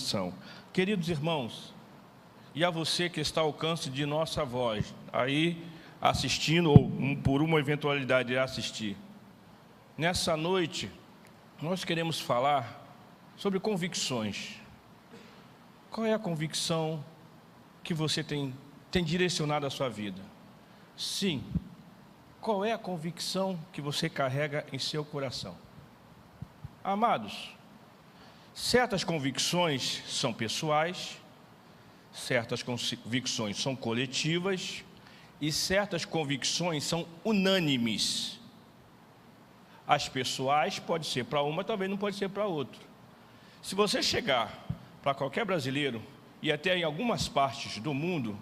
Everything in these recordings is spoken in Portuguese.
transmissão. Queridos irmãos, e a você que está ao alcance de nossa voz, aí assistindo ou por uma eventualidade de assistir, nessa noite nós queremos falar sobre convicções. Qual é a convicção que você tem direcionado a sua vida? Sim. Qual é a convicção que você carrega em seu coração? Amados, certas convicções são pessoais, certas convicções são coletivas e certas convicções são unânimes. As pessoais pode ser para uma, talvez não pode ser para outra. Se você chegar para qualquer brasileiro e até em algumas partes do mundo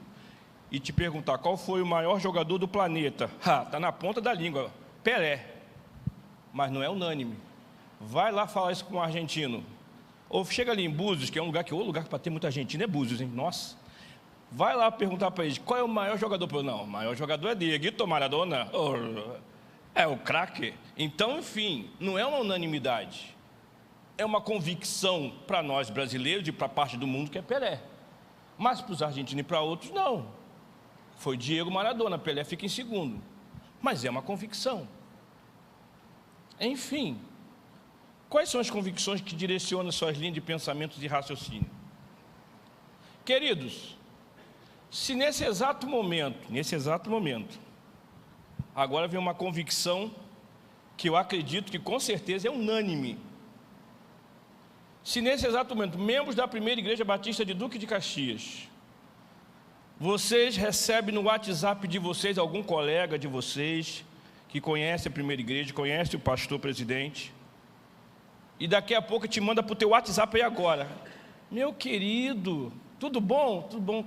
e te perguntar qual foi o maior jogador do planeta, está na ponta da língua, Pelé, mas não é unânime. Vai lá falar isso com um argentino, ou chega ali em Búzios, que é um lugar para ter muita argentina é Búzios, hein? Nossa. Vai lá perguntar para eles, qual é o maior jogador? Não, o maior jogador é Diego Maradona, é o craque. Então, enfim, não é uma unanimidade. É uma convicção para nós brasileiros e para parte do mundo que é Pelé. Mas para os argentinos e para outros, não. Foi Diego Maradona, Pelé fica em segundo. Mas é uma convicção. Enfim, quais são as convicções que direcionam suas linhas de pensamentos e raciocínio? Queridos, se nesse exato momento, agora vem uma convicção que eu acredito que com certeza é unânime. Se nesse exato momento, membros da primeira igreja batista de Duque de Caxias, vocês recebem no WhatsApp de vocês algum colega de vocês que conhece a primeira igreja, conhece o pastor presidente, e daqui a pouco te manda para o teu WhatsApp aí agora: meu querido, tudo bom? Tudo bom?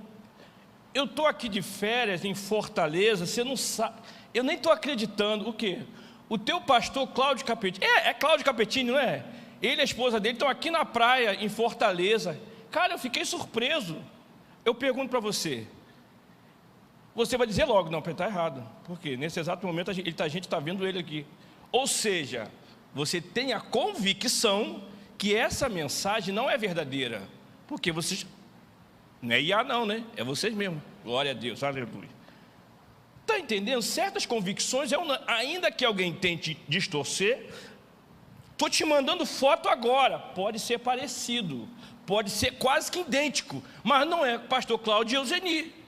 Eu estou aqui de férias em Fortaleza, você não sabe, eu nem estou acreditando. O quê? O teu pastor Cláudio Capetini, é Cláudio Capetini, não é? Ele e a esposa dele estão aqui na praia, em Fortaleza. Cara, eu fiquei surpreso. Eu pergunto para você, você vai dizer logo, não, está errado, porque nesse exato momento a gente está vendo ele aqui. Ou seja, você tem a convicção que essa mensagem não é verdadeira, porque vocês, não é IA não, né? É vocês mesmos, glória a Deus, aleluia. Está entendendo? Certas convicções, ainda que alguém tente distorcer, estou te mandando foto agora, pode ser parecido, pode ser quase que idêntico, mas não é pastor Cláudio e Eugeni.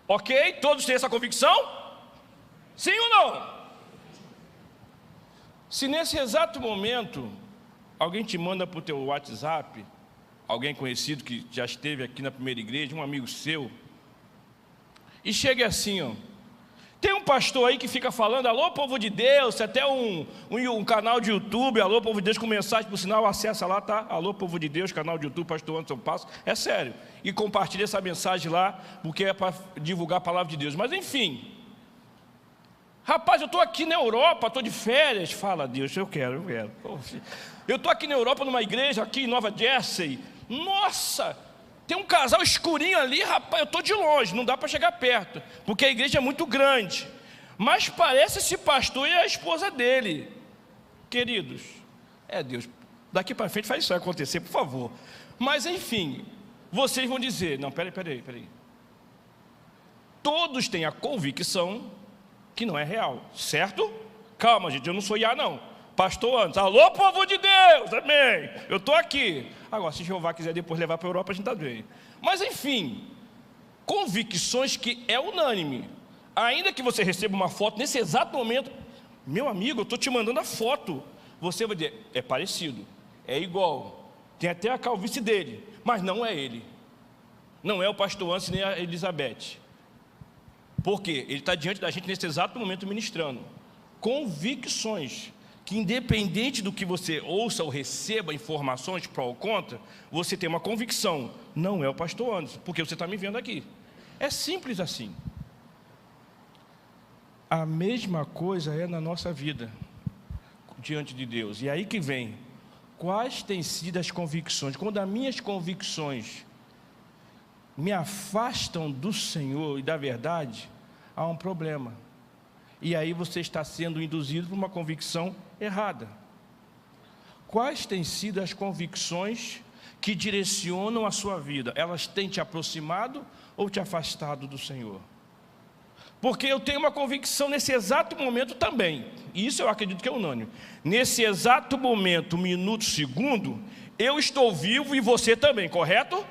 Ok? Todos têm essa convicção? Sim ou não? Se nesse exato momento alguém te manda para o teu WhatsApp, alguém conhecido que já esteve aqui na primeira igreja, um amigo seu, e chega assim, ó, tem um pastor aí que fica falando, alô povo de Deus, até um canal de YouTube, alô povo de Deus, com mensagem, por sinal, acessa lá, tá? Alô povo de Deus, canal de YouTube, pastor Anderson Passo, é sério, e compartilha essa mensagem lá, porque é para divulgar a palavra de Deus. Mas enfim, rapaz, eu estou aqui na Europa, estou de férias. Fala, Deus, eu quero. Eu estou aqui na Europa, numa igreja, aqui em Nova Jersey. Nossa, tem um casal escurinho ali, rapaz, eu estou de longe, não dá para chegar perto, porque a igreja é muito grande. Mas parece esse pastor e a esposa dele. Queridos, Deus, daqui para frente faz isso acontecer, por favor. Mas enfim, vocês vão dizer, não, peraí. Todos têm a convicção que não é real, certo? Calma, gente, eu não sou IA não. Pastor Anderson, alô povo de Deus, amém, eu estou aqui. Agora, se Jeová quiser depois levar para a Europa, a gente está bem. Mas enfim, convicções que é unânime. Ainda que você receba uma foto nesse exato momento, meu amigo, eu estou te mandando a foto, você vai dizer, é parecido, é igual, tem até a calvície dele, mas não é ele. Não é o pastor Anderson nem a Elizabeth. Por quê? Ele está diante da gente nesse exato momento ministrando convicções que, independente do que você ouça ou receba informações pró ou contra, você tem uma convicção, não é o pastor Anderson, porque você está me vendo aqui. É simples assim. A mesma coisa é na nossa vida diante de Deus. E aí que vem, quais têm sido as convicções? Quando as minhas convicções me afastam do Senhor e da verdade, há um problema. E aí você está sendo induzido por uma convicção errada. Quais têm sido as convicções que direcionam a sua vida, elas têm te aproximado ou te afastado do Senhor? Porque eu tenho uma convicção nesse exato momento também, e isso eu acredito que é unânime. Nesse exato momento, minuto, segundo, eu estou vivo e você também, correto?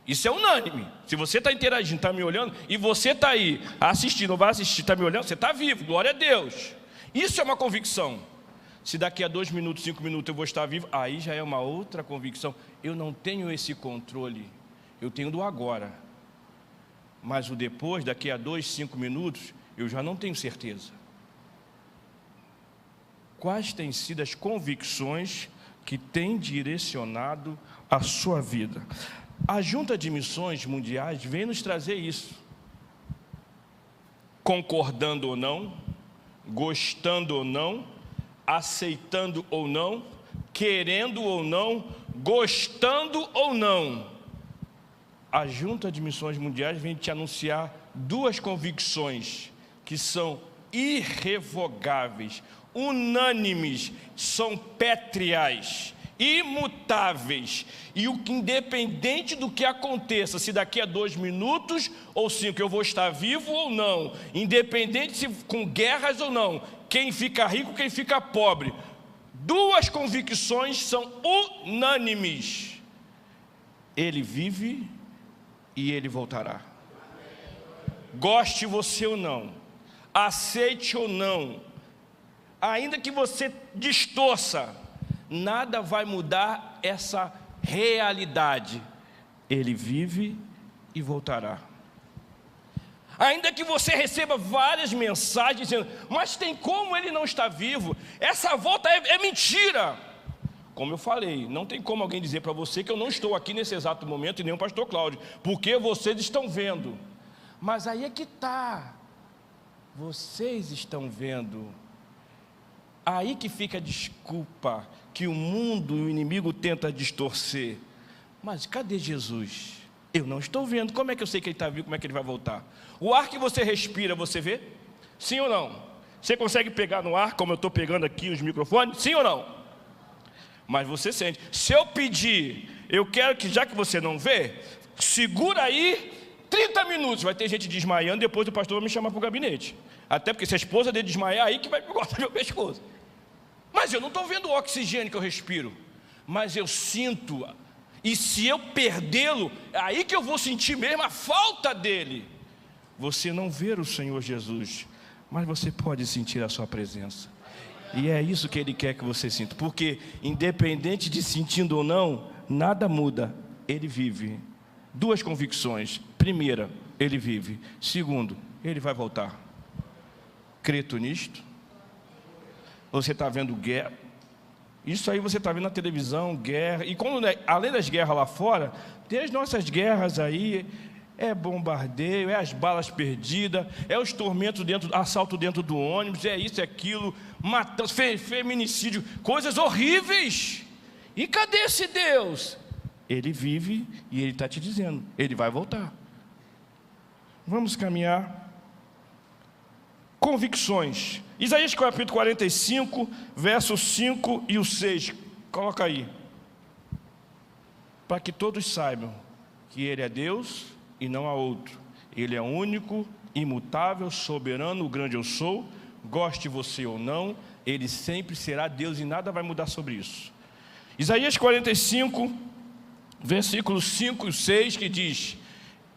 Isso é unânime. Se você está interagindo, está me olhando, e você está aí assistindo, ou vai assistir, está me olhando, você está vivo, glória a Deus. Isso é uma convicção. Se daqui a 2 minutos, 5 minutos eu vou estar vivo, aí já é uma outra convicção. Eu não tenho esse controle, eu tenho do agora. Mas o depois, daqui a 2, 5 minutos, eu já não tenho certeza. Quais têm sido as convicções que têm direcionado a sua vida? A Junta de Missões Mundiais vem nos trazer isso. Concordando ou não, gostando ou não, aceitando ou não, querendo ou não, gostando ou não, a Junta de Missões Mundiais vem te anunciar 2 convicções que são irrevogáveis, unânimes, são pétreas, imutáveis, e o que, independente do que aconteça, se daqui a 2 minutos ou 5 eu vou estar vivo ou não, independente se com guerras ou não, quem fica rico, quem fica pobre, 2 convicções são unânimes: Ele vive e Ele voltará. Goste você ou não, aceite ou não, ainda que você distorça, nada vai mudar essa realidade. Ele vive e voltará. Ainda que você receba várias mensagens dizendo: mas tem como ele não estar vivo? Essa volta é mentira. Como eu falei, não tem como alguém dizer para você que eu não estou aqui nesse exato momento, e nem o pastor Cláudio, porque vocês estão vendo. Mas aí é que está, vocês estão vendo. Aí que fica a desculpa que o mundo, o inimigo tenta distorcer. Mas cadê Jesus? Eu não estou vendo. Como é que eu sei que ele está vivo? Como é que ele vai voltar? O ar que você respira, você vê? Sim ou não? Você consegue pegar no ar, como eu estou pegando aqui os microfones? Sim ou não? Mas você sente. Se eu pedir, eu quero que, já que você não vê, segura aí 30 minutos. Vai ter gente desmaiando, depois o pastor vai me chamar para o gabinete. Até porque se a esposa dele desmaiar, aí que vai cortar meu pescoço. Mas eu não estou vendo o oxigênio que eu respiro. Mas eu sinto. E se eu perdê-lo, é aí que eu vou sentir mesmo a falta dele. Você não vê o Senhor Jesus, mas você pode sentir a sua presença. E é isso que Ele quer que você sinta. Porque independente de sentindo ou não, nada muda. Ele vive. 2 convicções. Primeira, Ele vive. Segundo, Ele vai voltar. Crê tu nisto? Você está vendo guerra? Isso aí você está vendo na televisão, guerra. E quando, além das guerras lá fora, tem as nossas guerras aí. É bombardeio, é as balas perdidas, é os tormentos dentro, assalto dentro do ônibus, é isso, é aquilo, matança, feminicídio, coisas horríveis. E cadê esse Deus? Ele vive e Ele está te dizendo, Ele vai voltar. Vamos caminhar. Convicções. Isaías capítulo 45, versos 5 e o 6. Coloca aí. Para que todos saibam que Ele é Deus e não há outro. Ele é único, imutável, soberano, o grande eu sou. Goste você ou não, Ele sempre será Deus e nada vai mudar sobre isso. Isaías 45, versículos 5 e 6, que diz: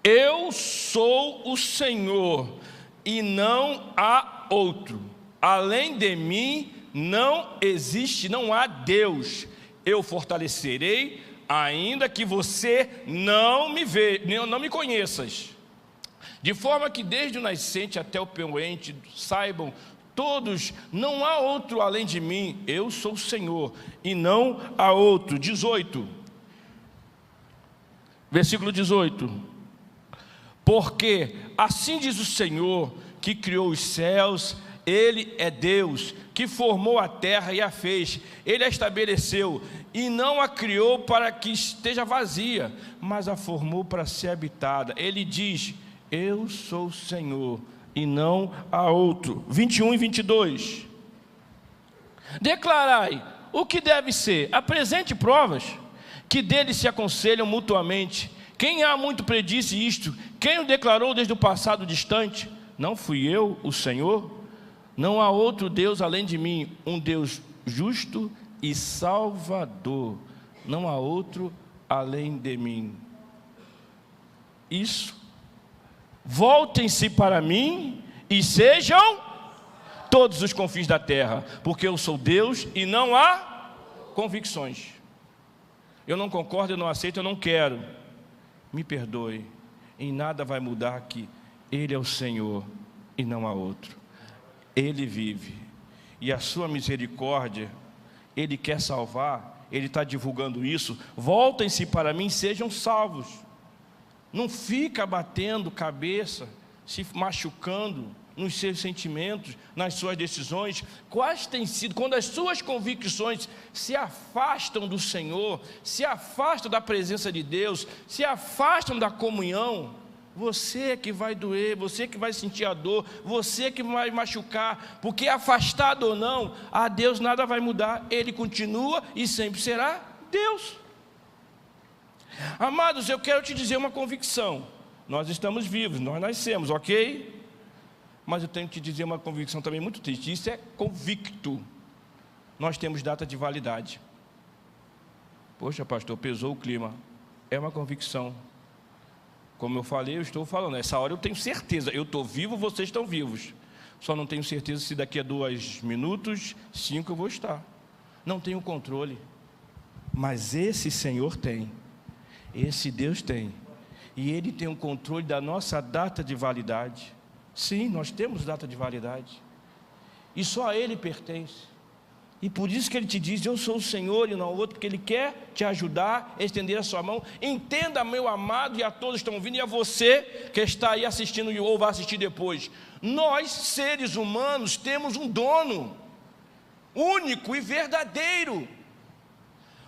eu sou o Senhor e não há outro. Além de mim não existe, não há Deus. Eu fortalecerei, ainda que você não me vê, não me conheças. De forma que desde o nascente até o poente saibam todos, não há outro além de mim. Eu sou o Senhor e não há outro. 18. Versículo 18. Porque assim diz o Senhor, que criou os céus, Ele é Deus, que formou a terra e a fez. Ele a estabeleceu e não a criou para que esteja vazia, mas a formou para ser habitada. Ele diz: eu sou o Senhor e não há outro. 21 e 22. Declarai o que deve ser, apresente provas, que dele se aconselham mutuamente. Quem há muito predisse isto? Quem o declarou desde o passado distante? Não fui eu, o Senhor? Não há outro Deus além de mim, um Deus justo e salvador. Não há outro além de mim. Isso. Voltem-se para mim e sejam todos os confins da terra, porque eu sou Deus e não há convicções. Eu não concordo, eu não aceito, eu não quero. Me perdoe, em nada vai mudar aqui. Ele é o Senhor e não há outro. Ele vive, e a sua misericórdia, Ele quer salvar, Ele está divulgando isso. Voltem-se para mim, sejam salvos. Não fica batendo cabeça, se machucando nos seus sentimentos, nas suas decisões. Quais têm sido, quando as suas convicções se afastam do Senhor, se afastam da presença de Deus, se afastam da comunhão, você que vai doer, você que vai sentir a dor, você que vai machucar, porque afastado ou não, a Deus nada vai mudar, Ele continua e sempre será Deus. Amados, eu quero te dizer uma convicção. Nós estamos vivos, nós nascemos, ok? Mas eu tenho que te dizer uma convicção também muito triste. Isso é convicto. Nós temos data de validade. Poxa, pastor, pesou o clima. É uma convicção. Como eu falei, eu estou falando. Nessa hora eu tenho certeza. Eu estou vivo, vocês estão vivos. Só não tenho certeza se daqui a 2 minutos, 5 eu vou estar. Não tenho controle. Mas esse Senhor tem. Esse Deus tem. E Ele tem o controle da nossa data de validade. Sim, nós temos data de validade. E só a Ele pertence. E por isso que Ele te diz, eu sou o Senhor e não o outro, porque Ele quer te ajudar, estender a sua mão. Entenda, meu amado, e a todos que estão ouvindo, e a você que está aí assistindo ou vai assistir depois. Nós, seres humanos, temos um dono único e verdadeiro.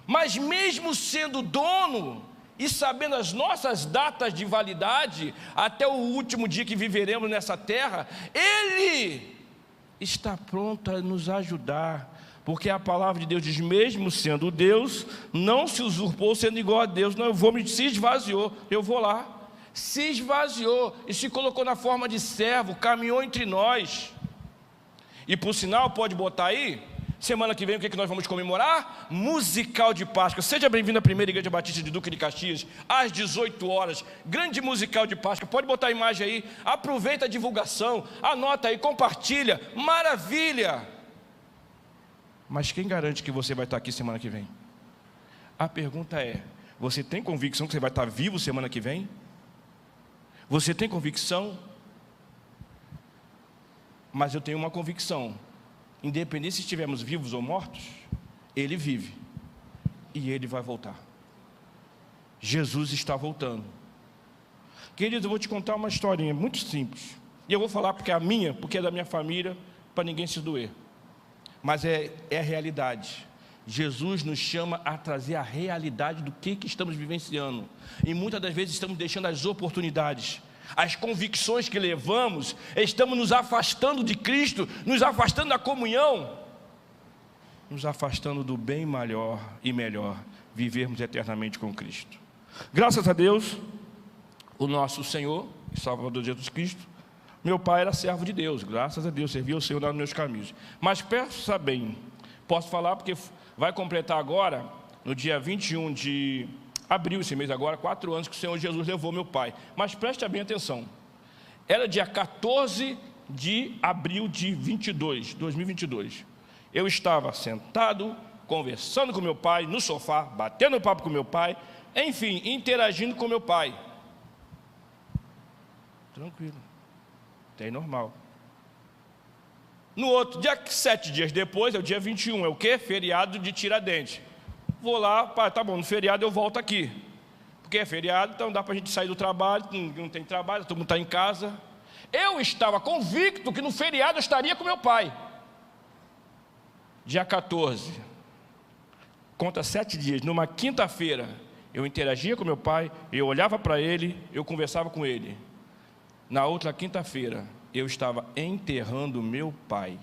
Mas mesmo sendo dono e sabendo as nossas datas de validade, até o último dia que viveremos nessa terra, Ele está pronto a nos ajudar, porque a palavra de Deus diz, mesmo sendo Deus, não se usurpou sendo igual a Deus. Não, se esvaziou, eu vou lá. Se esvaziou e se colocou na forma de servo, caminhou entre nós. E por sinal, pode botar aí, semana que vem o que nós vamos comemorar? Musical de Páscoa. Seja bem-vindo à primeira igreja batista de Duque de Caxias, às 18 horas, grande musical de Páscoa. Pode botar a imagem aí, aproveita a divulgação, anota aí, compartilha, maravilha. Mas quem garante que você vai estar aqui semana que vem? A pergunta é, você tem convicção que você vai estar vivo semana que vem? Você tem convicção? Mas eu tenho uma convicção, independente se estivermos vivos ou mortos, Ele vive e Ele vai voltar. Jesus está voltando. Queridos, eu vou te contar uma historinha muito simples, e eu vou falar porque é a minha, porque é da minha família, para ninguém se doer, mas é a realidade. Jesus nos chama a trazer a realidade do que estamos vivenciando, e muitas das vezes estamos deixando as oportunidades, as convicções que levamos, estamos nos afastando de Cristo, nos afastando da comunhão, nos afastando do bem maior e melhor, vivermos eternamente com Cristo. Graças a Deus, o nosso Senhor e Salvador Jesus Cristo, meu pai era servo de Deus, graças a Deus, servia o Senhor nos meus caminhos. Mas peça bem, posso falar porque vai completar agora, no dia 21 de abril, esse mês agora, 4 anos que o Senhor Jesus levou meu pai. Mas preste bem atenção, era dia 14 de abril de 2022. Eu estava sentado, conversando com meu pai, no sofá, batendo papo com meu pai, enfim, interagindo com meu pai. Tranquilo, até normal. No outro dia, 7 dias depois, é o dia 21, é o quê? Feriado de Tiradentes. Vou lá, pai, tá bom, no feriado eu volto aqui. Porque é feriado, então dá para a gente sair do trabalho, não tem trabalho, todo mundo está em casa. Eu estava convicto que no feriado eu estaria com meu pai. Dia 14, conta 7 dias, numa quinta-feira, eu interagia com meu pai, eu olhava para ele, eu conversava com ele. Na outra quinta-feira, eu estava enterrando meu pai.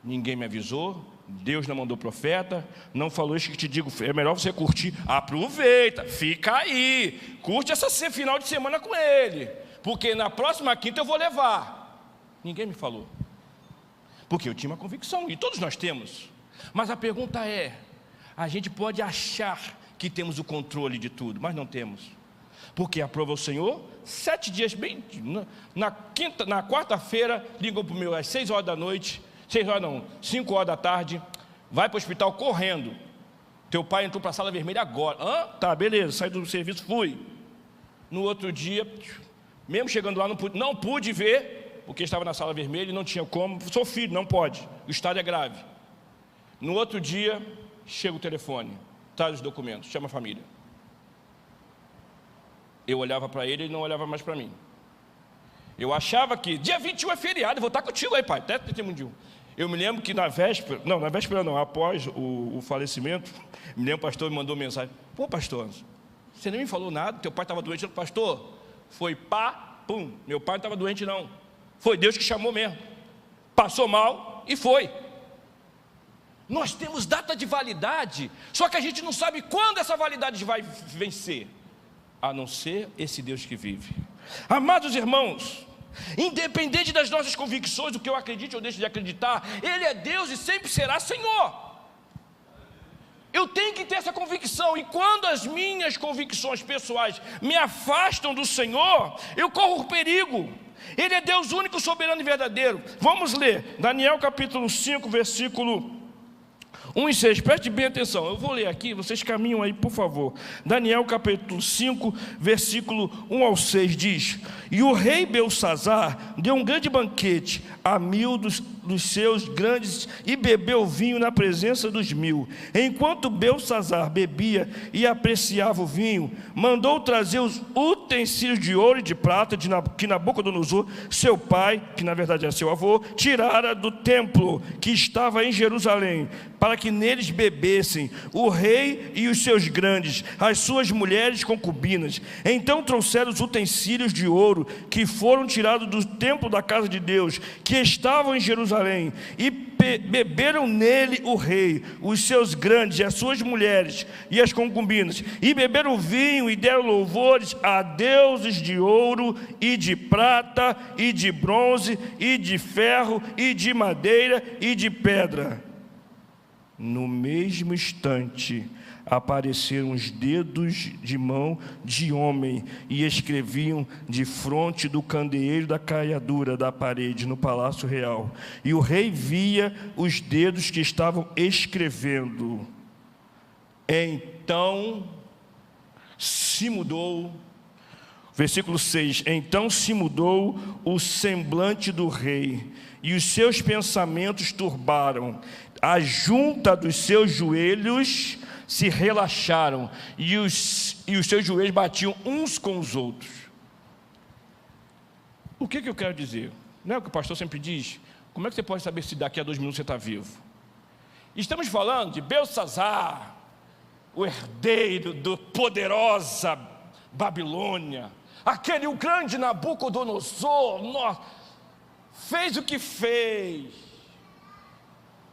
Ninguém me avisou, Deus não mandou profeta, não falou isso que te digo, é melhor você curtir. Aproveita, fica aí, curte essa final de semana com ele, porque na próxima quinta eu vou levar. Ninguém me falou, porque eu tinha uma convicção, e todos nós temos. Mas a pergunta é, a gente pode achar que temos o controle de tudo, mas não temos. Porque aprova o Senhor, 7 dias, bem, na quarta-feira, ligam para o meu às 6 horas da noite, 6 horas não, 5 horas da tarde, vai para o hospital correndo. Teu pai entrou para a sala vermelha agora. Tá, beleza, saí do serviço, fui. No outro dia, mesmo chegando lá, não pude ver, porque estava na sala vermelha e não tinha como. Sou filho, não pode, o estado é grave. No outro dia, chega o telefone, traz os documentos, chama a família. Eu olhava para ele, ele não olhava mais para mim. Eu achava que dia 21 é feriado, eu vou estar contigo aí, pai, até 31 de 1. Eu me lembro que na véspera não, após o falecimento, me lembro, o pastor me mandou mensagem: pô, pastor, você nem me falou nada, teu pai estava doente. Pastor, foi pum, meu pai não estava doente não, foi Deus que chamou mesmo, passou mal e foi. Nós temos data de validade, só que a gente não sabe quando essa validade vai vencer, a não ser esse Deus que vive. Amados irmãos, independente das nossas convicções, do que eu acredite ou deixe de acreditar, Ele é Deus e sempre será Senhor. Eu tenho que ter essa convicção, e quando as minhas convicções pessoais me afastam do Senhor, eu corro perigo. Ele é Deus único, soberano e verdadeiro. Vamos ler Daniel capítulo 5, versículo 1 e 6, preste bem atenção, eu vou ler aqui, vocês caminham aí, por favor. Daniel capítulo 5, versículo 1 ao 6 diz: e o rei Belsazzar deu um grande banquete a 1000 dos seus grandes, e bebeu vinho na presença dos 1000. Enquanto Belsazzar bebia e apreciava o vinho, mandou trazer os utensílios de ouro e de prata que Nabucodonosor, seu pai, que na verdade era seu avô, tirara do templo que estava em Jerusalém, para que neles bebessem o rei e os seus grandes, as suas mulheres concubinas. Então trouxeram os utensílios de ouro que foram tirados do templo da casa de Deus, que estavam em Jerusalém, e beberam nele o rei, os seus grandes, as suas mulheres e as concubinas, e beberam vinho e deram louvores a deuses de ouro e de prata e de bronze e de ferro e de madeira e de pedra. No mesmo instante apareceram os dedos de mão de homem e escreviam defronte do candeeiro da caiadura da parede no palácio real. E o rei via os dedos que estavam escrevendo. Então se mudou, versículo 6, então se mudou o semblante do rei, e os seus pensamentos turbaram. A junta dos seus joelhos se relaxaram, e os seus joelhos batiam uns com os outros. O que eu quero dizer? Não é o que o pastor sempre diz? Como é que você pode saber se daqui a 2 minutos você está vivo? Estamos falando de Belsazzar, o herdeiro da poderosa Babilônia, o grande Nabucodonosor, fez o que fez.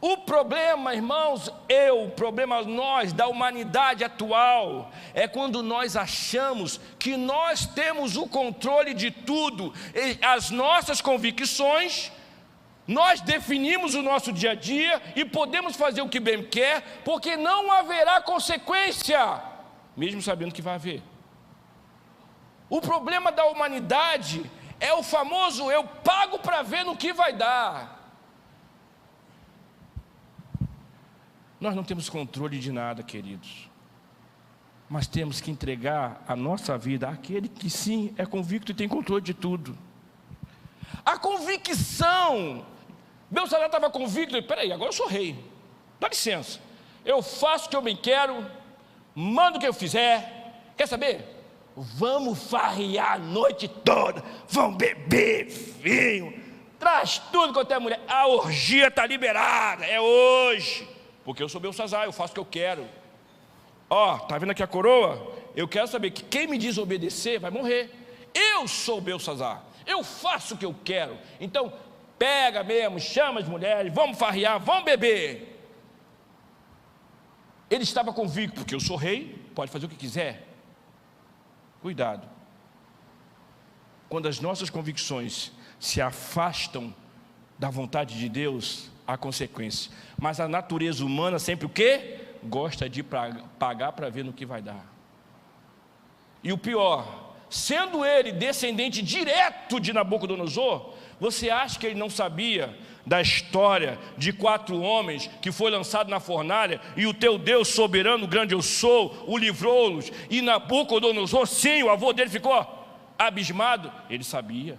O problema, irmãos, nós, da humanidade atual, é quando nós achamos que nós temos o controle de tudo, as nossas convicções, nós definimos o nosso dia a dia e podemos fazer o que bem quer, porque não haverá consequência, mesmo sabendo que vai haver. O problema da humanidade é o famoso eu pago para ver no que vai dar. Nós não temos controle de nada, queridos, mas temos que entregar a nossa vida àquele que sim é convicto e tem controle de tudo. A convicção, Belsazzar estava convicto, peraí, agora eu sou rei, dá licença, eu faço o que eu bem quero, mando o que eu fizer, quer saber? Vamos farrear a noite toda, vamos beber vinho, traz tudo quanto é mulher, a orgia está liberada, é hoje. Porque eu sou Belsazzar, eu faço o que eu quero. Está vendo aqui a coroa? Eu quero saber que quem me desobedecer vai morrer. Eu sou Belsazzar, eu faço o que eu quero. Então, pega mesmo, chama as mulheres, vamos farrear, vamos beber. Ele estava convicto, porque eu sou rei, pode fazer o que quiser. Cuidado. Quando as nossas convicções se afastam da vontade de Deus, há consequências. Mas a natureza humana sempre o quê? Gosta de pagar para ver no que vai dar. E o pior, sendo ele descendente direto de Nabucodonosor, você acha que ele não sabia da história de 4 homens que foi lançado na fornalha e o teu Deus soberano, grande eu sou, o livrou-los, e Nabucodonosor, sim, o avô dele ficou abismado? Ele sabia.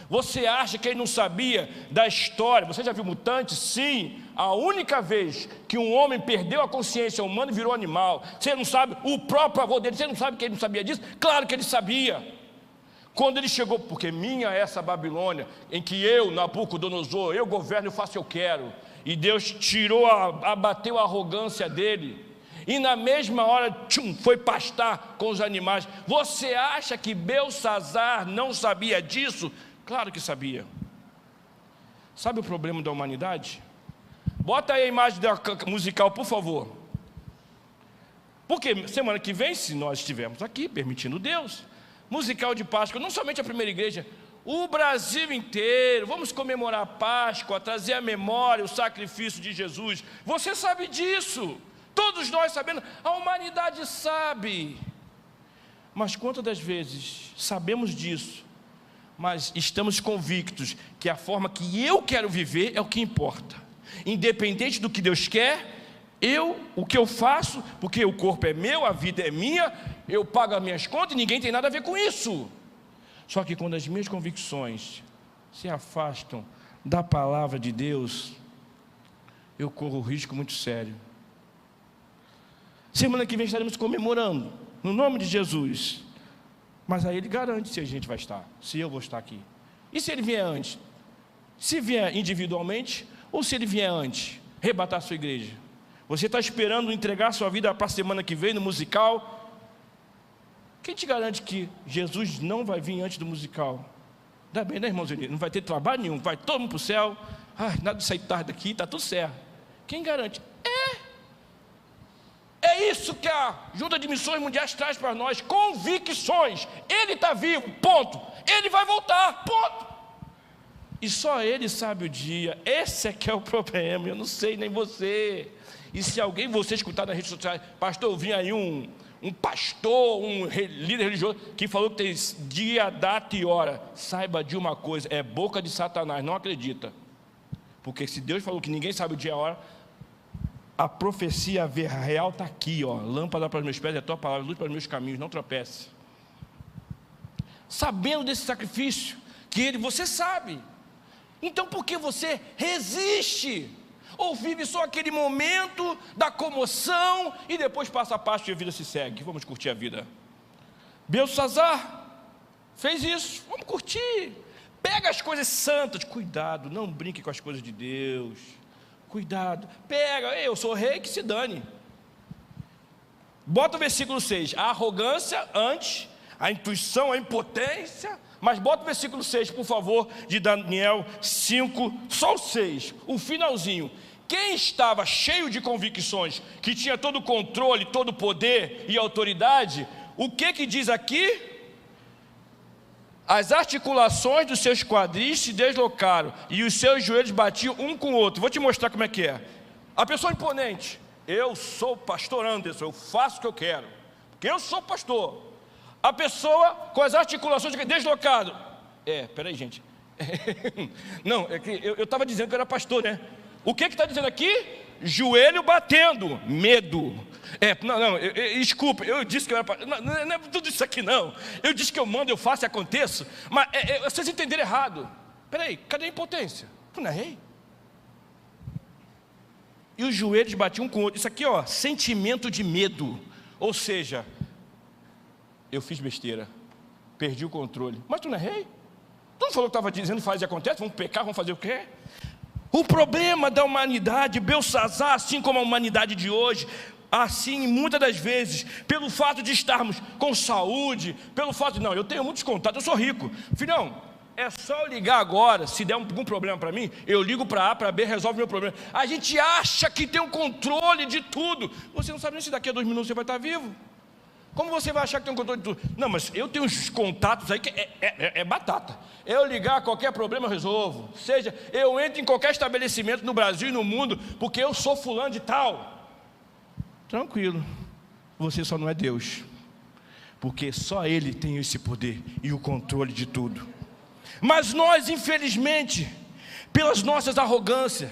Você acha que ele não sabia da história? Você já viu mutante? Sim. A única vez que um homem perdeu a consciência humana e virou animal. Você não sabe? O próprio avô dele, você não sabe que ele não sabia disso? Claro que ele sabia. Quando ele chegou, porque minha é essa Babilônia, em que eu, Nabucodonosor, eu governo, eu faço o que eu quero. E Deus tirou, abateu a arrogância dele. E na mesma hora, foi pastar com os animais. Você acha que Belsassar não sabia disso? Claro que sabia. Sabe o problema da humanidade? Bota aí a imagem da musical, por favor. Porque semana que vem, se nós estivermos aqui, permitindo Deus, musical de Páscoa, não somente a primeira igreja, o Brasil inteiro, vamos comemorar a Páscoa, trazer à memória o sacrifício de Jesus. Você sabe disso, todos nós sabemos, a humanidade sabe. Mas quantas das vezes sabemos disso, mas estamos convictos que a forma que eu quero viver é o que importa, independente do que Deus quer, o que eu faço, porque o corpo é meu, a vida é minha, eu pago as minhas contas e ninguém tem nada a ver com isso. Só que quando as minhas convicções se afastam da palavra de Deus, eu corro um risco muito sério. Semana que vem estaremos comemorando, no nome de Jesus. Mas aí ele garante se a gente vai estar, se eu vou estar aqui. E se ele vier antes? Se vier individualmente, ou se ele vier antes, arrebatar a sua igreja? Você está esperando entregar a sua vida para a semana que vem no musical? Quem te garante que Jesus não vai vir antes do musical? Dá bem, né, irmãozinho? Não vai ter trabalho nenhum, vai todo mundo para o céu. Nada de sair tarde daqui, está tudo certo. Quem garante? É isso que a Junta de Missões Mundiais traz para nós, convicções. Ele está vivo, ponto. Ele vai voltar, ponto. E só ele sabe o dia. Esse é que é o problema, eu não sei nem você. E se alguém, você escutar nas redes sociais, pastor, eu vi aí um pastor, um líder religioso, que falou que tem dia, data e hora. Saiba de uma coisa, é boca de Satanás, não acredita. Porque se Deus falou que ninguém sabe o dia e a hora, a profecia real está aqui, ó. Lâmpada para os meus pés é a tua palavra, luz para os meus caminhos, não tropece. Sabendo desse sacrifício, que você sabe, então por que você resiste? Ou vive só aquele momento da comoção e depois passa a parte e a vida se segue? Vamos curtir a vida. Belsassar fez isso, vamos curtir. Pega as coisas santas, cuidado, não brinque com as coisas de Deus. Cuidado, pega, eu sou rei, que se dane. Bota o versículo 6, a arrogância antes, a intuição, a impotência. Mas bota o versículo 6, por favor, de Daniel 5, só o 6, o finalzinho. Quem estava cheio de convicções, que tinha todo o controle, todo o poder e autoridade, o que diz aqui? As articulações dos seus quadris se deslocaram e os seus joelhos batiam um com o outro. Vou te mostrar como é que é. A pessoa imponente, eu sou o pastor Anderson, eu faço o que eu quero, porque eu sou pastor. A pessoa com as articulações deslocadas. Peraí, gente. Não, é que eu estava dizendo que eu era pastor, né? O que está dizendo aqui? Joelho batendo, medo. Desculpa, eu disse que eu era pastor. Não é tudo isso aqui não. Eu disse que eu mando, eu faço e aconteço. Mas vocês entenderam errado. Peraí, cadê a impotência? Tu não é rei? E os joelhos batiam um com o outro. Isso aqui, ó, sentimento de medo. Ou seja, eu fiz besteira, perdi o controle. Mas tu não é rei? Tu não falou que estava dizendo faz e acontece? Vamos pecar, vamos fazer o quê? O problema da humanidade, Belsassar, assim como a humanidade de hoje, assim muitas das vezes, pelo fato de estarmos com saúde, pelo fato de, não, eu tenho muitos contatos, eu sou rico. Filhão, é só eu ligar agora, se der algum problema para mim, eu ligo para A, para B, resolve meu problema. A gente acha que tem um controle de tudo. Você não sabe nem se daqui a 2 minutos você vai estar vivo. Como você vai achar que tem um controle de tudo? Não, mas eu tenho uns contatos aí que é batata. Eu ligar, qualquer problema eu resolvo. Seja, eu entro em qualquer estabelecimento no Brasil e no mundo, porque eu sou fulano de tal. Tranquilo, você só não é Deus, porque só Ele tem esse poder e o controle de tudo. Mas nós, infelizmente, pelas nossas arrogâncias,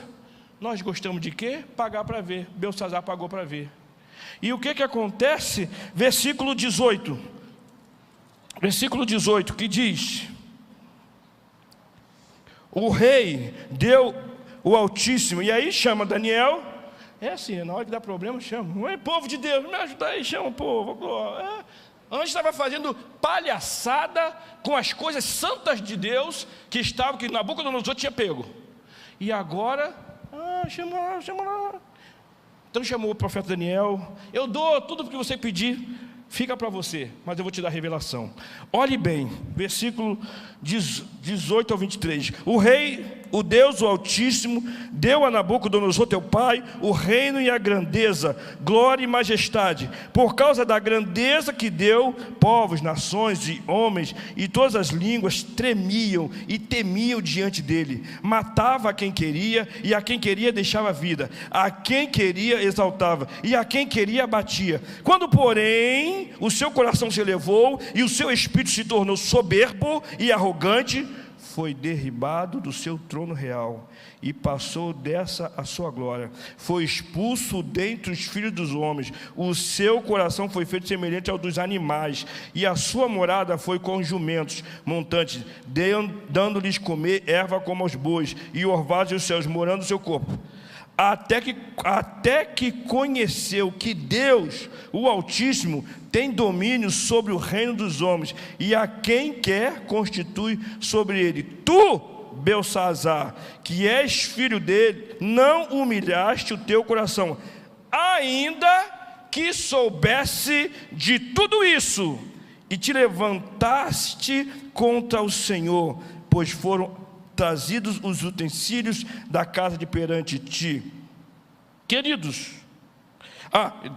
nós gostamos de quê? Pagar para ver. Belsazar pagou para ver. E o que acontece? Versículo 18, que diz: o rei deu o Altíssimo, e aí chama Daniel. É assim, na hora que dá problema, chama. Oi, povo de Deus, me ajuda aí, chama o povo. Antes estava fazendo palhaçada com as coisas santas de Deus que Nabucodonosor tinha pego. E agora, chama lá. Então chamou o profeta Daniel. Eu dou tudo o que você pedir, fica para você, mas eu vou te dar revelação. Olhe bem, versículo 18 ao 23. O rei, o Deus, o Altíssimo, deu a Nabucodonosor teu pai o reino e a grandeza, glória e majestade. Por causa da grandeza que deu, povos, nações e homens e todas as línguas tremiam e temiam diante dele. Matava a quem queria, e a quem queria deixava a vida. A quem queria exaltava, e a quem queria abatia. Quando, porém, o seu coração se elevou e o seu espírito se tornou soberbo e arrogante, foi derribado do seu trono real e passou dessa a sua glória. Foi expulso dentre os filhos dos homens. O seu coração foi feito semelhante ao dos animais, e a sua morada foi com os jumentos montantes, dando-lhes comer erva como aos bois, e orvalhos e os céus morando no seu corpo. Até que conheceu que Deus, o Altíssimo, tem domínio sobre o reino dos homens, e a quem quer constitui sobre ele. Tu, Belsazar, que és filho dele, não humilhaste o teu coração, ainda que soubesse de tudo isso, e te levantaste contra o Senhor, pois foram trazidos os utensílios da casa de perante ti, queridos,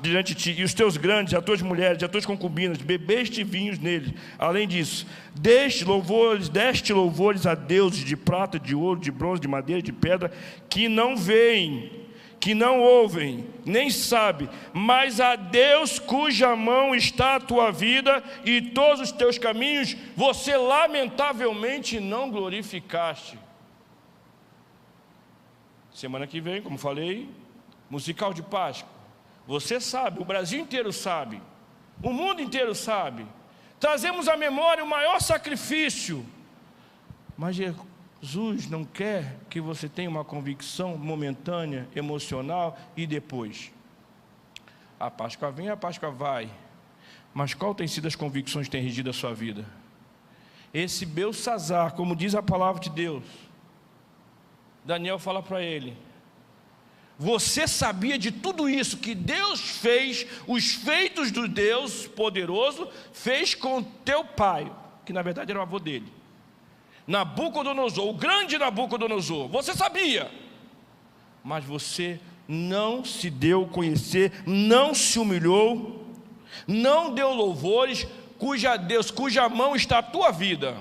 diante de ti, e os teus grandes, as tuas mulheres, as tuas concubinas, bebeste vinhos neles. Além disso, deste louvores a deuses de prata, de ouro, de bronze, de madeira, de pedra, que não veem, que não ouvem, nem sabem, mas a Deus cuja mão está a tua vida e todos os teus caminhos, você lamentavelmente não glorificaste. Semana que vem, como falei, musical de Páscoa. Você sabe, o Brasil inteiro sabe, o mundo inteiro sabe. Trazemos à memória o maior sacrifício, mas Jesus não quer que você tenha uma convicção momentânea, emocional, e depois. A Páscoa vem, a Páscoa vai. Mas qual tem sido as convicções que têm regido a sua vida? Esse Belsazar, como diz a palavra de Deus, Daniel fala para ele: você sabia de tudo isso que Deus fez, os feitos do Deus poderoso, fez com teu pai, que na verdade era o avô dele, Nabucodonosor, o grande Nabucodonosor. Você sabia, mas você não se deu a conhecer, não se humilhou, não deu louvores, cuja mão está a tua vida.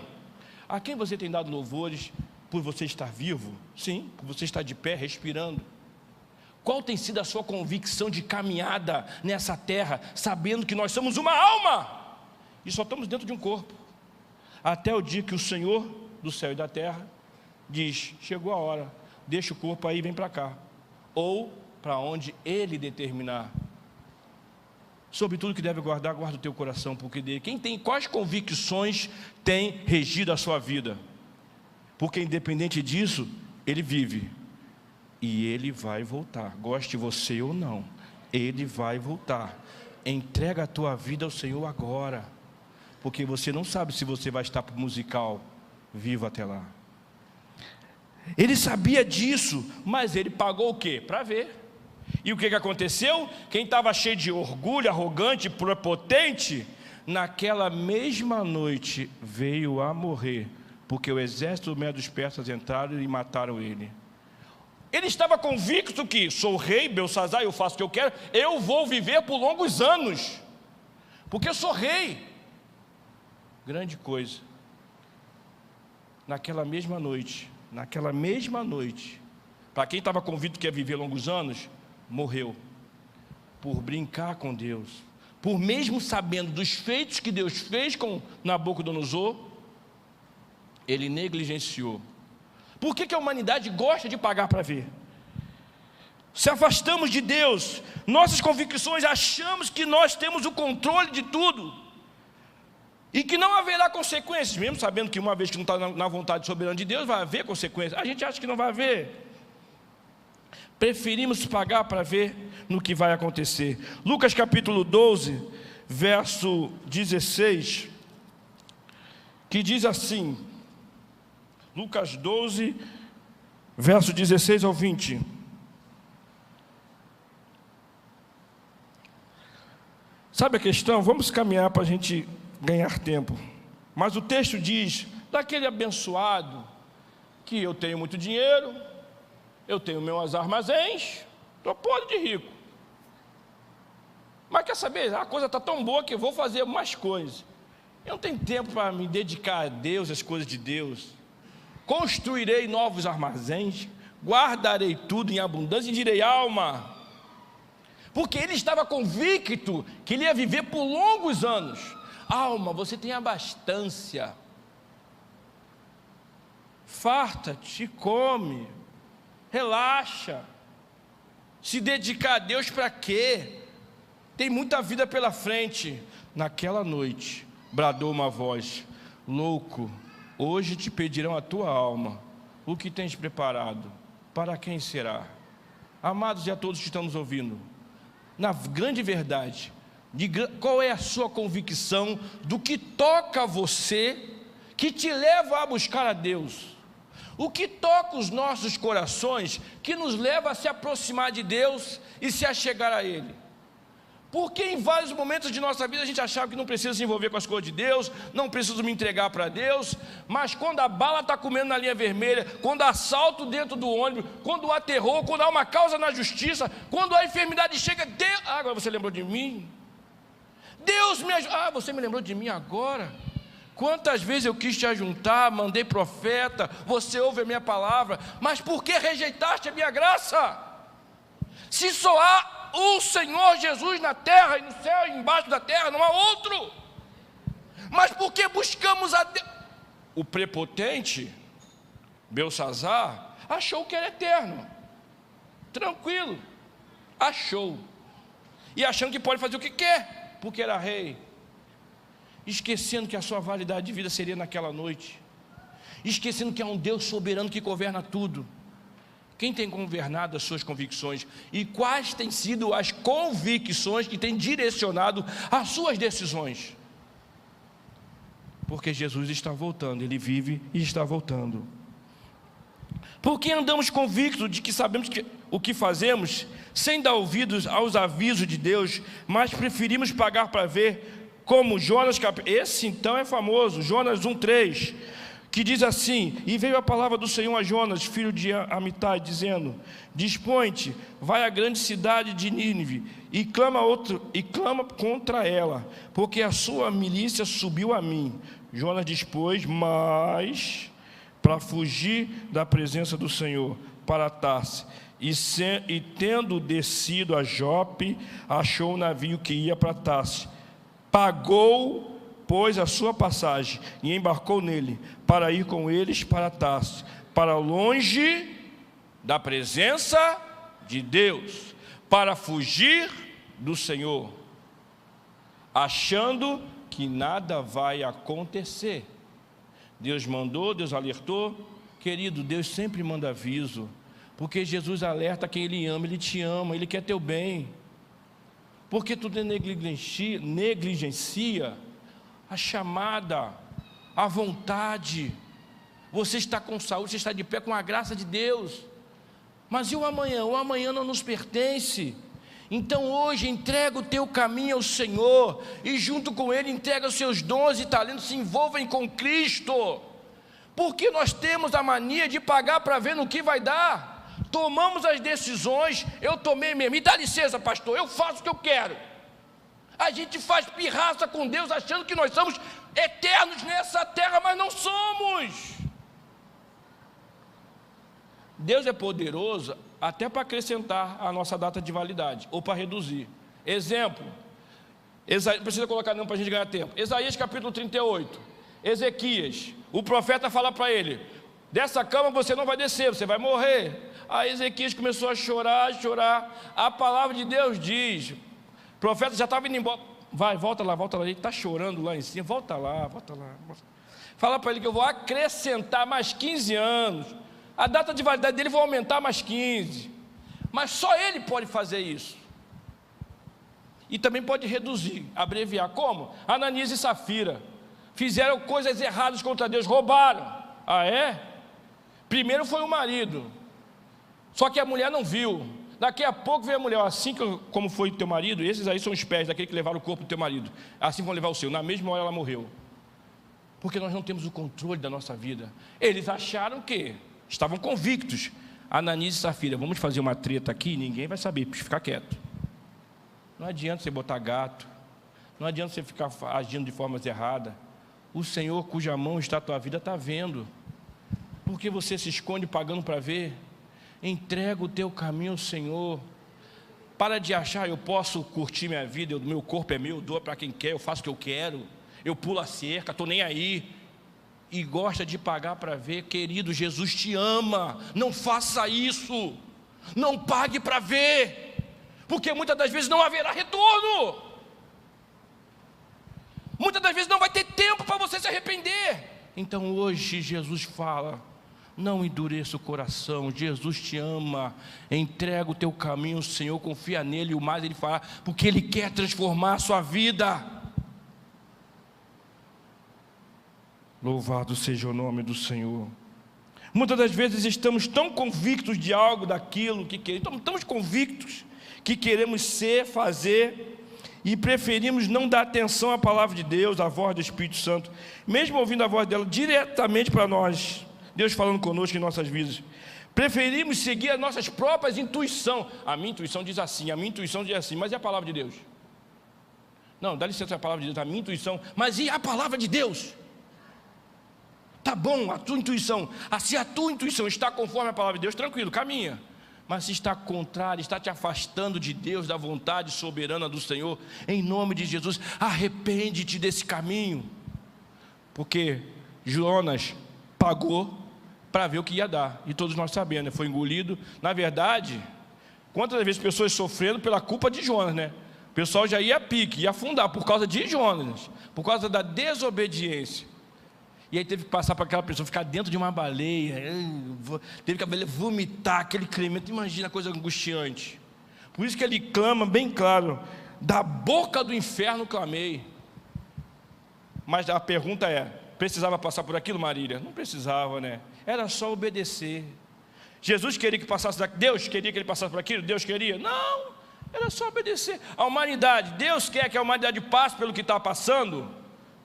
A quem você tem dado louvores? Por você estar vivo? Sim, por você estar de pé, respirando. Qual tem sido a sua convicção de caminhada nessa terra, sabendo que nós somos uma alma e só estamos dentro de um corpo, até o dia que o Senhor do céu e da terra diz: chegou a hora, deixa o corpo aí e vem para cá, ou para onde Ele determinar. Sobre tudo que deve guardar, guarda o teu coração, porque dele. Quais convicções tem regido a sua vida? Porque independente disso, Ele vive, e Ele vai voltar, goste você ou não, Ele vai voltar. Entrega a tua vida ao Senhor agora, porque você não sabe se você vai estar para o musical vivo até lá. Ele sabia disso, mas ele pagou o quê? Para ver. E o que aconteceu? Quem estava cheio de orgulho, arrogante, prepotente, naquela mesma noite veio a morrer porque o exército do Medo dos persas entraram e mataram ele. Ele estava convicto que sou rei, Belsazar, eu faço o que eu quero, eu vou viver por longos anos, porque eu sou rei. Grande coisa, naquela mesma noite, para quem estava convicto que ia viver longos anos, morreu, por brincar com Deus, por mesmo sabendo dos feitos que Deus fez com Nabucodonosor, ele negligenciou. Por que a humanidade gosta de pagar para ver? Se afastamos de Deus, nossas convicções, achamos que nós temos o controle de tudo, e que não haverá consequências, mesmo sabendo que uma vez que não está na vontade soberana de Deus, vai haver consequências. A gente acha que não vai haver. Preferimos pagar para ver no que vai acontecer. Lucas capítulo 12, verso 16, que diz assim, Lucas 12, verso 16 ao 20. Sabe a questão? Vamos caminhar para a gente ganhar tempo. Mas o texto diz, daquele abençoado, que eu tenho muito dinheiro, eu tenho meus armazéns, estou podre de rico. Mas quer saber, a coisa está tão boa que eu vou fazer mais coisas. Eu não tenho tempo para me dedicar a Deus, às coisas de Deus. Construirei novos armazéns, guardarei tudo em abundância e direi, alma, porque ele estava convicto que ele ia viver por longos anos. Alma, você tem abastança, farta-te, come, relaxa. Se dedicar a Deus para quê? Tem muita vida pela frente. Naquela noite, bradou uma voz, louco, hoje te pedirão a tua alma, o que tens preparado, para quem será? Amados e a todos que estamos ouvindo, na grande verdade, qual é a sua convicção do que toca você, que te leva a buscar a Deus? O que toca os nossos corações, que nos leva a se aproximar de Deus e se achegar a Ele? Porque em vários momentos de nossa vida a gente achava que não precisa se envolver com as coisas de Deus, não preciso me entregar para Deus, mas quando a bala está comendo na linha vermelha, quando há assalto dentro do ônibus, quando há terror, quando há uma causa na justiça, quando a enfermidade chega, Deus, agora você lembrou de mim? Deus me ajuda, você me lembrou de mim agora? Quantas vezes eu quis te ajuntar, mandei profeta, você ouve a minha palavra, mas por que rejeitaste a minha graça? Se só há o Senhor Jesus na terra e no céu e embaixo da terra, não há outro. Mas por que buscamos a Deus? O prepotente Belsazar achou que era eterno, tranquilo, achou, e achando que pode fazer o que quer, porque era rei, esquecendo que a sua validade de vida seria naquela noite, esquecendo que há um Deus soberano que governa tudo. Quem tem governado as suas convicções? E quais têm sido as convicções que têm direcionado as suas decisões? Porque Jesus está voltando, Ele vive e está voltando. Porque andamos convictos de que sabemos o que fazemos, sem dar ouvidos aos avisos de Deus, mas preferimos pagar para ver, como Jonas, esse então é famoso, Jonas 1,3, que diz assim, e veio a palavra do Senhor a Jonas, filho de Amitai, dizendo, dispõe-te, vai à grande cidade de Nínive, e clama contra ela, porque a sua milícia subiu a mim. Jonas dispôs, mas para fugir da presença do Senhor, para Tarse, e tendo descido a Jope, achou um navio que ia para Tarse, pagou, pois, a sua passagem, e embarcou nele, para ir com eles para Tarso, para longe da presença de Deus, para fugir do Senhor, achando que nada vai acontecer. Deus mandou, Deus alertou. Querido, Deus sempre manda aviso, porque Jesus alerta quem Ele ama, Ele te ama, Ele quer teu bem. Porque tu negligencia a chamada, a vontade. Você está com saúde, você está de pé com a graça de Deus, mas e o amanhã? O amanhã não nos pertence. Então hoje entrega o teu caminho ao Senhor, e junto com Ele entrega os seus dons e talentos, se envolvem com Cristo, Porque nós temos a mania de pagar para ver no que vai dar. Tomamos as decisões, eu tomei mesmo, me dá licença, pastor, eu faço o que eu quero. A gente faz pirraça com Deus, achando que nós somos eternos nessa terra, mas não somos. Deus é poderoso até para acrescentar a nossa data de validade, ou para reduzir. Exemplo, não precisa colocar não para a gente ganhar tempo. Isaías capítulo 38, Ezequias, o profeta fala para ele: dessa cama você não vai descer, você vai morrer. Aí Ezequias começou a chorar, a palavra de Deus diz, o profeta já estava indo embora, vai, volta lá, ele está chorando lá em cima, volta lá. Fala para ele que eu vou acrescentar mais 15 anos, a data de validade dele vou aumentar mais 15, mas só ele pode fazer isso. E também pode reduzir, abreviar. Como? Ananias e Safira fizeram coisas erradas contra Deus, roubaram. Ah, é? Primeiro foi o marido, só que a mulher não viu. Daqui a pouco veio a mulher, assim como foi o teu marido, esses aí são os pés daquele que levaram o corpo do teu marido, assim vão levar o seu. Na mesma hora ela morreu, porque nós não temos o controle da nossa vida. Eles acharam que estavam convictos. Ananias e Safira, vamos fazer uma treta aqui, ninguém vai saber, precisa ficar quieto. Não adianta você botar gato, não adianta você ficar agindo de formas erradas. O Senhor cuja mão está a tua vida está vendo. Por que você se esconde pagando para ver? Entrega o teu caminho ao Senhor. Para de achar, eu posso curtir minha vida, meu corpo é meu, eu dou para quem quer, eu faço o que eu quero, eu pulo a cerca, estou nem aí. E gosta de pagar para ver. Querido, Jesus te ama, não faça isso, não pague para ver, porque muitas das vezes não haverá retorno, muitas das vezes não vai ter tempo para você se arrepender. Então hoje Jesus fala: não endureça o coração, Jesus te ama, entrega o teu caminho ao Senhor, confia nele, e o mais ele fará, porque Ele quer transformar a sua vida. Louvado seja o nome do Senhor. Muitas das vezes estamos tão convictos de algo, daquilo que queremos, estamos convictos que queremos ser, fazer, e preferimos não dar atenção à palavra de Deus, à voz do Espírito Santo, mesmo ouvindo a voz dela diretamente para nós, Deus falando conosco em nossas vidas. Preferimos seguir as nossas próprias intuições. A minha intuição diz assim, a minha intuição diz assim, mas e a palavra de Deus? Não, dá licença, a palavra de Deus, a minha intuição, mas e a palavra de Deus? Tá bom, a tua intuição, se a tua intuição está conforme a palavra de Deus, tranquilo, caminha. Mas se está contrário, está te afastando de Deus, da vontade soberana do Senhor, em nome de Jesus, arrepende-te desse caminho. Porque Jonas pagou para ver o que ia dar, e todos nós sabemos, né? Foi engolido. Na verdade, quantas vezes pessoas sofrendo pela culpa de Jonas, né? O pessoal já ia a pique, ia afundar por causa de Jonas, por causa da desobediência. E aí teve que passar para aquela pessoa ficar dentro de uma baleia, teve que a baleia vomitar aquele excremento. Imagina a coisa angustiante. Por isso que ele clama bem claro: da boca do inferno clamei. Mas a pergunta é: precisava passar por aquilo, Marília? Não precisava, né? Era só obedecer. Jesus queria que passasse daqui, Deus queria que ele passasse por aquilo? Deus queria? Não, era só obedecer. A humanidade, Deus quer que a humanidade passe pelo que está passando?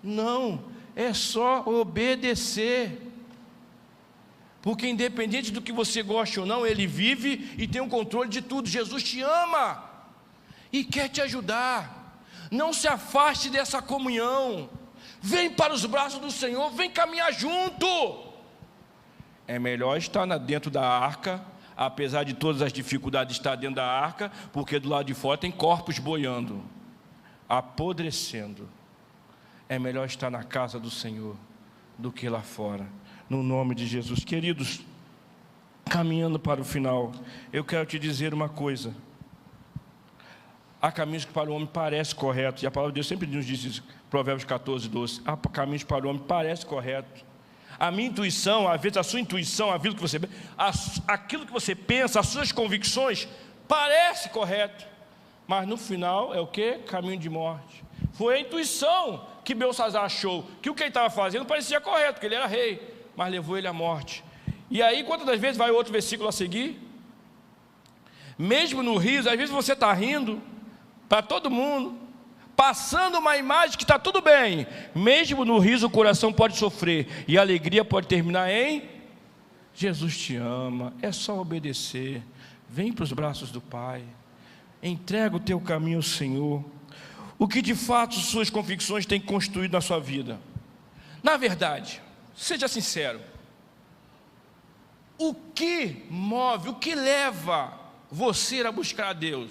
Não. É só obedecer, porque independente do que você goste ou não, Ele vive e tem o controle de tudo. Jesus te ama e quer te ajudar. Não se afaste dessa comunhão, vem para os braços do Senhor, vem caminhar junto. É melhor estar dentro da arca, apesar de todas as dificuldades, estar dentro da arca, porque do lado de fora tem corpos boiando, apodrecendo. É melhor estar na casa do Senhor do que lá fora, no nome de Jesus. Queridos, caminhando para o final, eu quero te dizer uma coisa: há caminhos que para o homem parece correto, e a palavra de Deus sempre nos diz isso, Provérbios 14, 12. Há caminhos para o homem parece correto. A minha intuição, às vezes a sua intuição, aquilo que você pensa, as suas convicções, parece correto, mas no final é o que? Caminho de morte. Foi a intuição que Belsazar achou que o que ele estava fazendo parecia correto, porque ele era rei, mas levou ele à morte. E aí, quantas das vezes vai outro versículo a seguir? Mesmo no riso, às vezes você está rindo para todo mundo, passando uma imagem que está tudo bem. Mesmo no riso o coração pode sofrer, e a alegria pode terminar em: Jesus te ama, é só obedecer. Vem para os braços do Pai, entrega o teu caminho ao Senhor. O que de fato suas convicções têm construído na sua vida? Na verdade, seja sincero, o que move, o que leva você a buscar a Deus?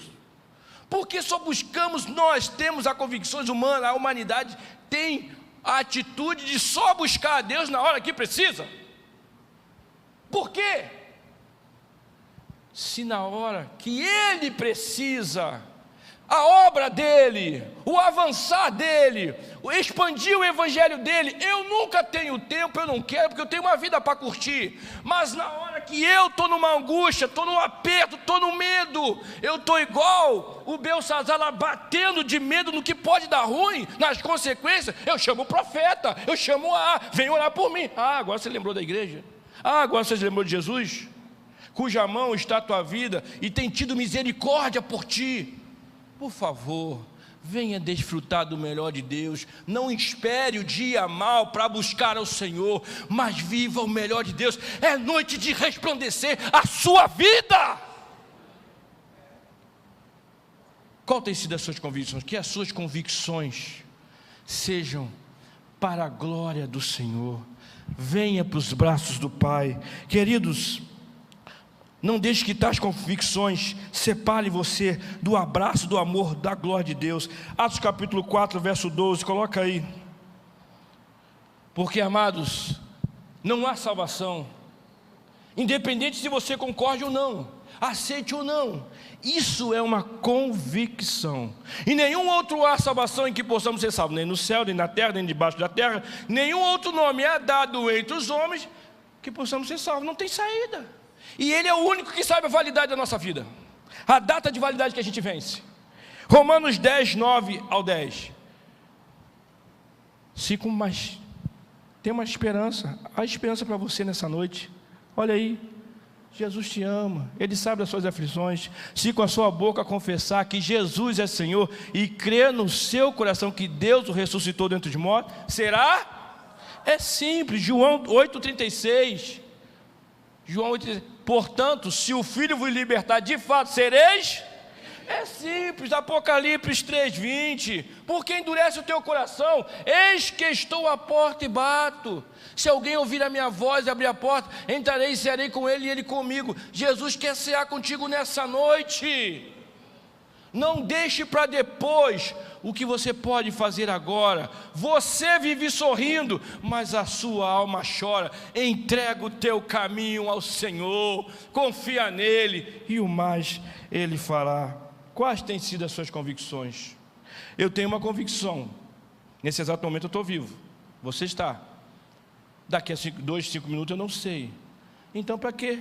Porque só buscamos, nós temos as convicções humanas, a humanidade tem a atitude de só buscar a Deus na hora que precisa. Por quê? Se na hora que Ele precisa, a obra dEle, o avançar dEle, o expandir o evangelho dEle, eu nunca tenho tempo, eu não quero, porque eu tenho uma vida para curtir. Mas na hora que eu estou numa angústia, estou num aperto, estou no medo, eu estou igual o Belsazar lá, batendo de medo no que pode dar ruim, nas consequências, eu chamo o profeta, eu chamo vem orar por mim. Agora você lembrou da igreja? Agora você lembrou de Jesus? Cuja mão está a tua vida e tem tido misericórdia por ti. Por favor, venha desfrutar do melhor de Deus. Não espere o dia mau para buscar ao Senhor, mas viva o melhor de Deus. É noite de resplandecer a sua vida. Qual tem sido as suas convicções? Que as suas convicções sejam para a glória do Senhor. Venha para os braços do Pai. Queridos, não deixe que tais convicções separem você do abraço, do amor, da glória de Deus. Atos capítulo 4, verso 12, coloca aí. Porque, amados, não há salvação, independente se você concorde ou não, aceite ou não. Isso é uma convicção. E nenhum outro há salvação em que possamos ser salvos, nem no céu, nem na terra, nem debaixo da terra. Nenhum outro nome é dado entre os homens que possamos ser salvos. Não tem saída. E Ele é o único que sabe a validade da nossa vida, a data de validade que a gente vence. Romanos 10, 9 ao 10. Tem uma esperança. Há esperança para você nessa noite. Olha aí, Jesus te ama, Ele sabe das suas aflições. Se com a sua boca confessar que Jesus é Senhor e crer no seu coração que Deus o ressuscitou dentre os mortos, será? É simples. João 8,36. João 8,36. Portanto, se o Filho vos libertar, de fato sereis. É simples. Apocalipse 3,20. Porque endurece o teu coração? Eis que estou à porta e bato. Se alguém ouvir a minha voz e abrir a porta, entrarei e cearei com ele e ele comigo. Jesus quer cear contigo nessa noite. Não deixe para depois o que você pode fazer agora. Você vive sorrindo, mas a sua alma chora. Entrega o teu caminho ao Senhor, confia nele e o mais Ele fará. Quais têm sido as suas convicções? Eu tenho uma convicção. Nesse exato momento eu estou vivo. Você está. Daqui a 2, 5 minutos eu não sei. Então para quê?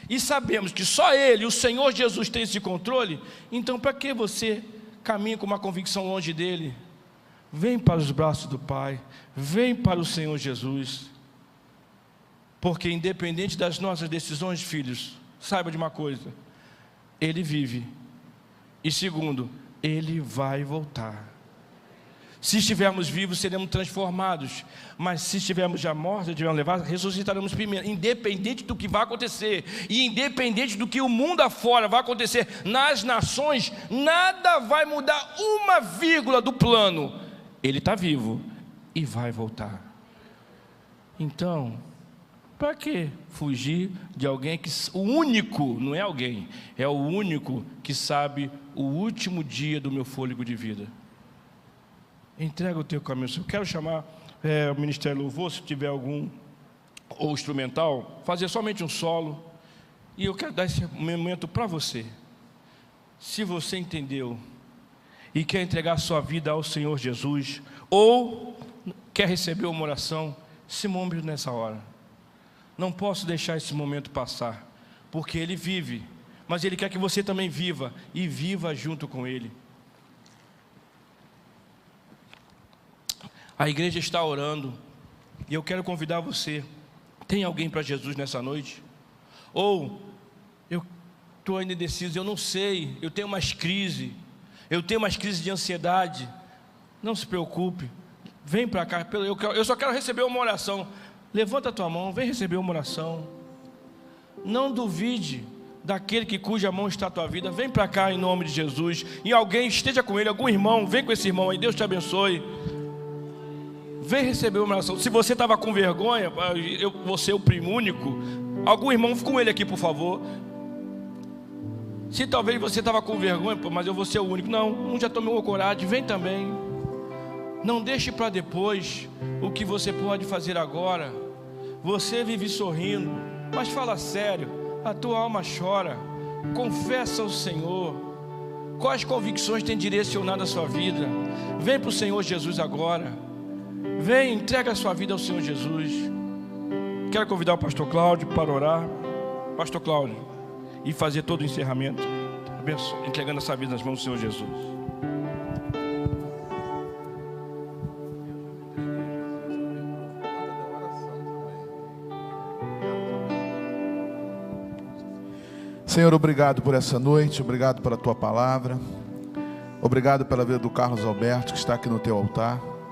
E sabemos que só Ele, o Senhor Jesus, tem esse controle. Então para que você caminha com uma convicção longe dEle? Vem para os braços do Pai. Vem para o Senhor Jesus. Porque independente das nossas decisões, filhos, saiba de uma coisa: Ele vive. E segundo, Ele vai voltar. Se estivermos vivos, seremos transformados. Mas se estivermos já mortos, estivermos levados, ressuscitaremos primeiro. Independente do que vai acontecer, e independente do que o mundo afora vai acontecer nas nações, nada vai mudar uma vírgula do plano. Ele está vivo e vai voltar. Então, para que fugir de alguém que... O único, não é alguém, é o único que sabe o último dia do meu fôlego de vida. Entrega o teu caminho. Eu quero chamar o Ministério Louvor, se tiver algum, ou instrumental, fazer somente um solo. E eu quero dar esse momento para você. Se você entendeu e quer entregar a sua vida ao Senhor Jesus, ou quer receber uma oração, se mombre nessa hora. Não posso deixar esse momento passar, porque Ele vive, mas Ele quer que você também viva, e viva junto com Ele. A igreja está orando, e eu quero convidar você. Tem alguém para Jesus nessa noite? Ou, eu estou ainda indeciso, eu não sei, eu tenho umas crises de ansiedade, Não se preocupe. Vem para cá. Eu só quero receber uma oração. Levanta a tua mão, vem receber uma oração. Não duvide daquele que cuja mão está a tua vida. Vem para cá em nome de Jesus. E alguém esteja com ele, algum irmão, vem com esse irmão aí. Deus te abençoe. Vem receber uma oração. Se você estava com vergonha, eu vou ser o primo único. Algum irmão, fica com ele aqui, por favor. Se talvez você estava com vergonha, mas eu vou ser o único. Não já tomou coragem, vem também. Não deixe para depois o que você pode fazer agora. Você vive sorrindo, mas fala sério. A tua alma chora. Confessa ao Senhor. Quais convicções tem direcionado a sua vida? Vem para o Senhor Jesus agora. Vem, entrega a sua vida ao Senhor Jesus. Quero convidar o pastor Cláudio para orar. Pastor Cláudio, e fazer todo o encerramento, entregando essa vida nas mãos do Senhor Jesus. Senhor, obrigado por essa noite, obrigado pela tua palavra, obrigado pela vida do Carlos Alberto que está aqui no teu altar.